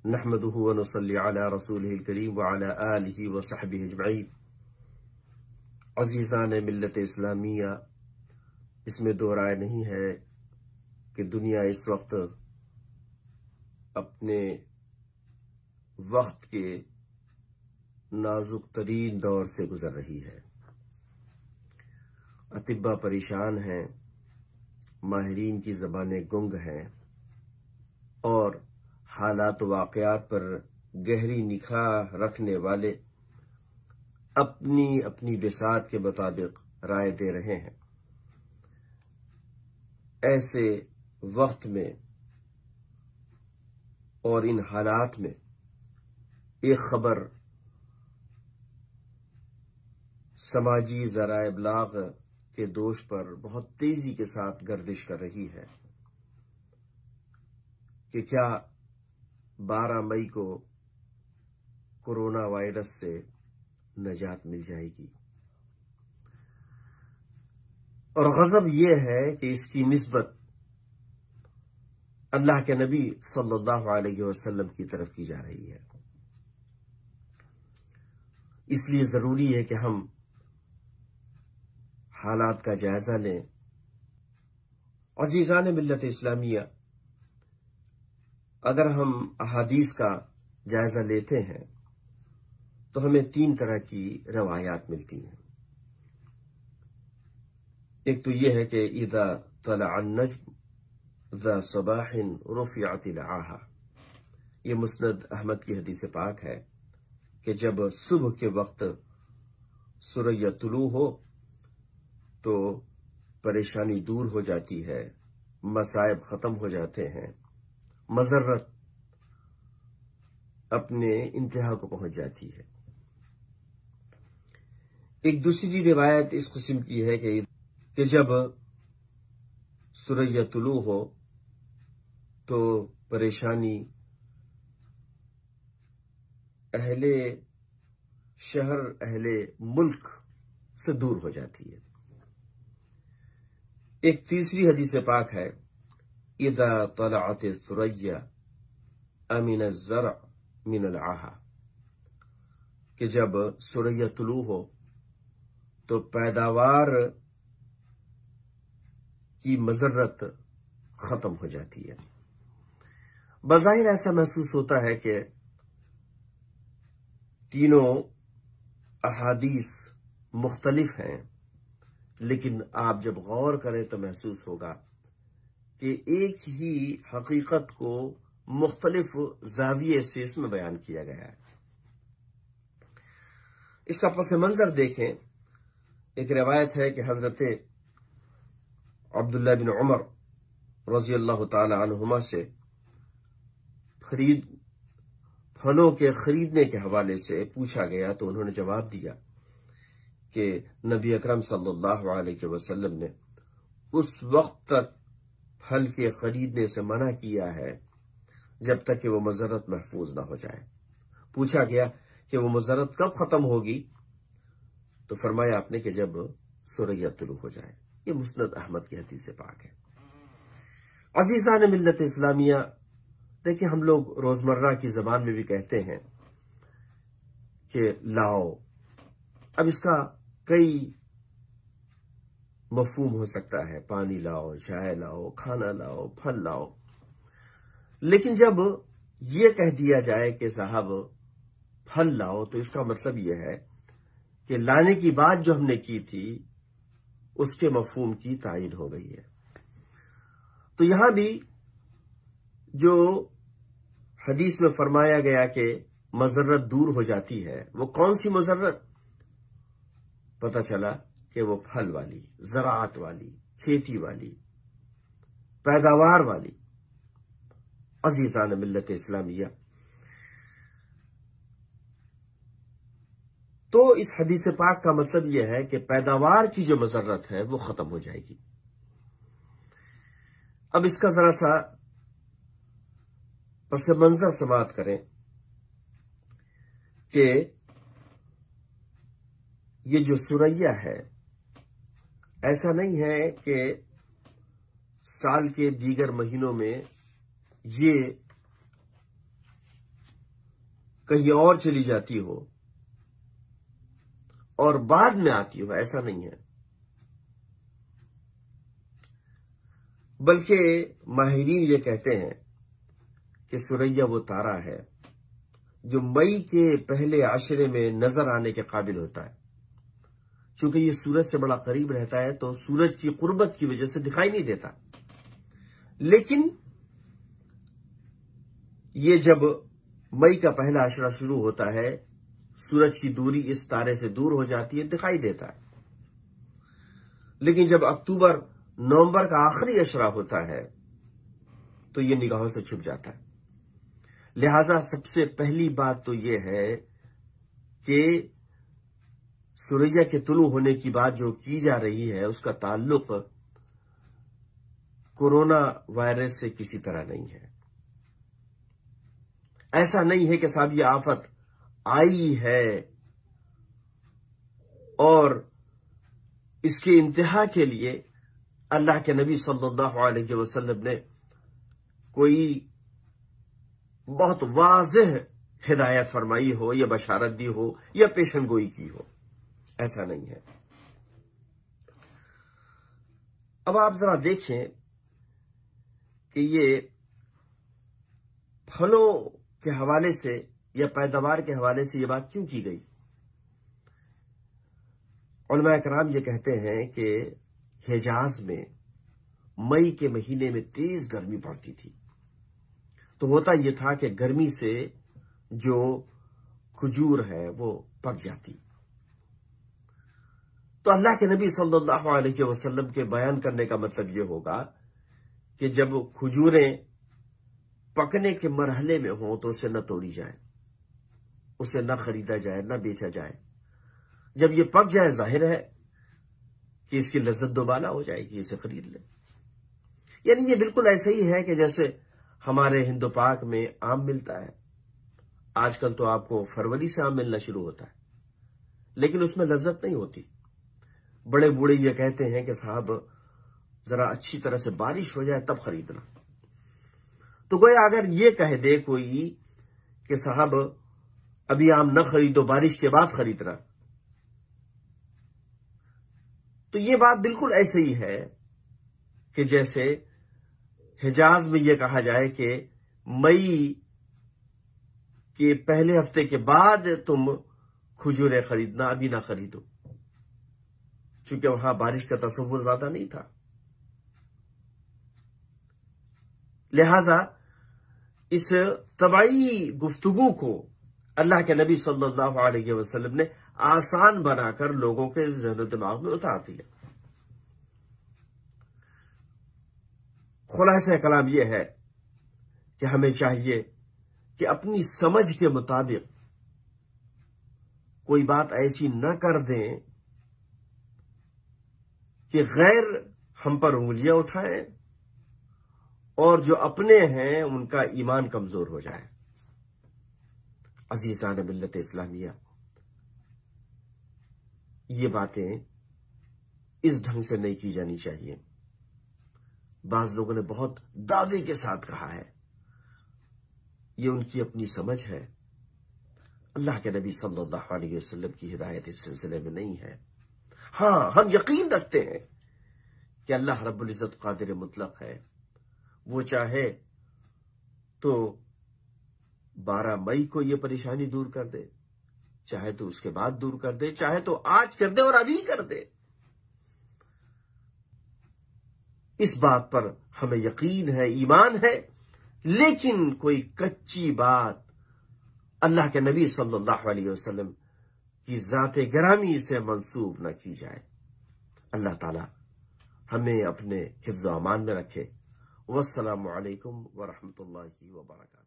نحمده ونصلي على رسوله الكريم وعلى آله وصحبه اجمعین۔ عزیزان ملت اسلامیہ، اس میں دو رائے نہیں ہے کہ دنیا اس وقت اپنے وقت کے نازک ترین دور سے گزر رہی ہے۔ اطباء پریشان ہیں، ماہرین کی زبانیں گنگ ہیں اور حالات و واقعات پر گہری نگاہ رکھنے والے اپنی اپنی بساط کے مطابق رائے دے رہے ہیں۔ ایسے وقت میں اور ان حالات میں ایک خبر سماجی ذرائع ابلاغ کے دوش پر بہت تیزی کے ساتھ گردش کر رہی ہے کہ کیا 12 مئی کو کورونا وائرس سے نجات مل جائے گی، اور غضب یہ ہے کہ اس کی نسبت اللہ کے نبی صلی اللہ علیہ وسلم کی طرف کی جا رہی ہے۔ اس لیے ضروری ہے کہ ہم حالات کا جائزہ لیں۔ عزیزان ملت اسلامیہ، اگر ہم احادیث کا جائزہ لیتے ہیں تو ہمیں 3 طرح کی روایات ملتی ہیں۔ ایک تو یہ ہے کہ اذا طلع النجم ذا صباح رفعت العاہا، یہ مسند احمد کی حدیث پاک ہے کہ جب صبح کے وقت سورج طلوع ہو تو پریشانی دور ہو جاتی ہے، مصائب ختم ہو جاتے ہیں، مضرت اپنے انتہا کو پہنچ جاتی ہے۔ ایک دوسری روایت اس قسم کی ہے کہ جب سورج طلوع ہو تو پریشانی اہل شہر اہل ملک سے دور ہو جاتی ہے۔ ایک تیسری حدیث پاک ہے اذا طلعت الثریا امن الزرع من العاہا، کہ جب سورج طلوع ہو تو پیداوار کی مضرت ختم ہو جاتی ہے۔ بظاہر ایسا محسوس ہوتا ہے کہ تینوں احادیث مختلف ہیں، لیکن آپ جب غور کریں تو محسوس ہوگا کہ ایک ہی حقیقت کو مختلف زاویے سے اس میں بیان کیا گیا ہے۔ اس کا پس منظر دیکھیں۔ ایک روایت ہے کہ حضرت عبداللہ بن عمر رضی اللہ تعالی عنہما سے پھلوں کے خریدنے کے حوالے سے پوچھا گیا تو انہوں نے جواب دیا کہ نبی اکرم صلی اللہ علیہ وسلم نے اس وقت تک پھل کے خریدنے سے منع کیا ہے جب تک کہ وہ مضرت محفوظ نہ ہو جائے۔ پوچھا گیا کہ وہ مضرت کب ختم ہوگی تو فرمایا آپ نے کہ جب سورج طلوع ہو جائے۔ یہ مسند احمد کی حدیث پاک ہے۔ عزیزان ملت اسلامیہ، دیکھیں ہم لوگ روزمرہ کی زبان میں بھی کہتے ہیں کہ لاؤ، اب اس کا کئی مفہوم ہو سکتا ہے، پانی لاؤ، چائے لاؤ، کھانا لاؤ، پھل لاؤ، لیکن جب یہ کہہ دیا جائے کہ صاحب پھل لاؤ تو اس کا مطلب یہ ہے کہ لانے کی بات جو ہم نے کی تھی اس کے مفہوم کی تائید ہو گئی ہے۔ تو یہاں بھی جو حدیث میں فرمایا گیا کہ مضرت دور ہو جاتی ہے، وہ کون سی مضرت؟ پتہ چلا کہ وہ پھل والی، زراعت والی، کھیتی والی، پیداوار والی۔ عزیزان ملت اسلامیہ، تو اس حدیث پاک کا مطلب یہ ہے کہ پیداوار کی جو مضرت ہے وہ ختم ہو جائے گی۔ اب اس کا ذرا سا پس منظر سماعت کریں کہ یہ جو سوریا ہے، ایسا نہیں ہے کہ سال کے دیگر مہینوں میں یہ کہیں اور چلی جاتی ہو اور بعد میں آتی ہو، ایسا نہیں ہے، بلکہ ماہرین یہ کہتے ہیں کہ سوریا وہ تارا ہے جو مئی کے پہلے عشرے میں نظر آنے کے قابل ہوتا ہے۔ چونکہ یہ سورج سے بڑا قریب رہتا ہے تو سورج کی قربت کی وجہ سے دکھائی نہیں دیتا، لیکن یہ جب مئی کا پہلا عشرہ شروع ہوتا ہے، سورج کی دوری اس تارے سے دور ہو جاتی ہے، دکھائی دیتا ہے۔ لیکن جب اکتوبر نومبر کا آخری عشرہ ہوتا ہے تو یہ نگاہوں سے چھپ جاتا ہے۔ لہذا سب سے پہلی بات تو یہ ہے کہ سوریا کے طلوع ہونے کی بات جو کی جا رہی ہے اس کا تعلق کورونا وائرس سے کسی طرح نہیں ہے۔ ایسا نہیں ہے کہ صاحب یہ آفت آئی ہے اور اس کے انتہا کے لیے اللہ کے نبی صلی اللہ علیہ وسلم نے کوئی بہت واضح ہدایت فرمائی ہو یا بشارت دی ہو یا پیشن گوئی کی ہو، ایسا نہیں ہے۔ اب آپ ذرا دیکھیں کہ یہ پھلوں کے حوالے سے یا پیداوار کے حوالے سے یہ بات کیوں کی گئی؟ علماء کرام یہ کہتے ہیں کہ حجاز میں مئی کے مہینے میں تیز گرمی پڑتی تھی، تو ہوتا یہ تھا کہ گرمی سے جو کھجور ہے وہ پک جاتی، تو اللہ کے نبی صلی اللہ علیہ وسلم کے بیان کرنے کا مطلب یہ ہوگا کہ جب کھجوریں پکنے کے مرحلے میں ہوں تو اسے نہ توڑی جائے، اسے نہ خریدا جائے، نہ بیچا جائے۔ جب یہ پک جائے ظاہر ہے کہ اس کی لذت دوبالا ہو جائے گی، اسے خرید لیں۔ یعنی یہ بالکل ایسے ہی ہے کہ جیسے ہمارے ہند و پاک میں آم ملتا ہے، آج کل تو آپ کو فروری سے آم ملنا شروع ہوتا ہے، لیکن اس میں لذت نہیں ہوتی۔ بڑے بوڑھے یہ کہتے ہیں کہ صاحب ذرا اچھی طرح سے بارش ہو جائے تب خریدنا، تو گویا اگر یہ کہہ دے کوئی کہ صاحب ابھی آم نہ خریدو، بارش کے بعد خریدنا، تو یہ بات بالکل ایسے ہی ہے کہ جیسے حجاز میں یہ کہا جائے کہ مئی کے پہلے ہفتے کے بعد تم کھجوریں خریدنا، ابھی نہ خریدو، چونکہ وہاں بارش کا تصور زیادہ نہیں تھا۔ لہذا اس طبعی گفتگو کو اللہ کے نبی صلی اللہ علیہ وسلم نے آسان بنا کر لوگوں کے ذہن و دماغ میں اتار دیا۔ خلاصہ کلام یہ ہے کہ ہمیں چاہیے کہ اپنی سمجھ کے مطابق کوئی بات ایسی نہ کر دیں کہ غیر ہم پر انگلیاں اٹھائیں اور جو اپنے ہیں ان کا ایمان کمزور ہو جائے۔ عزیزان ملت اسلامیہ، یہ باتیں اس ڈھنگ سے نہیں کی جانی چاہیے۔ بعض لوگوں نے بہت دعوے کے ساتھ کہا ہے، یہ ان کی اپنی سمجھ ہے، اللہ کے نبی صلی اللہ علیہ وسلم کی ہدایت اس سلسلے میں نہیں ہے۔ ہاں، ہم یقین رکھتے ہیں کہ اللہ رب العزت قادر مطلق ہے، وہ چاہے تو 12 مئی کو یہ پریشانی دور کر دے، چاہے تو اس کے بعد دور کر دے، چاہے تو آج کر دے اور ابھی کر دے۔ اس بات پر ہمیں یقین ہے، ایمان ہے، لیکن کوئی کچی بات اللہ کے نبی صلی اللہ علیہ وسلم کی ذات گرامی سے منسوب نہ کی جائے۔ اللہ تعالی ہمیں اپنے حفظ و امان میں رکھے۔ والسلام علیکم ورحمۃ اللہ وبرکاتہ۔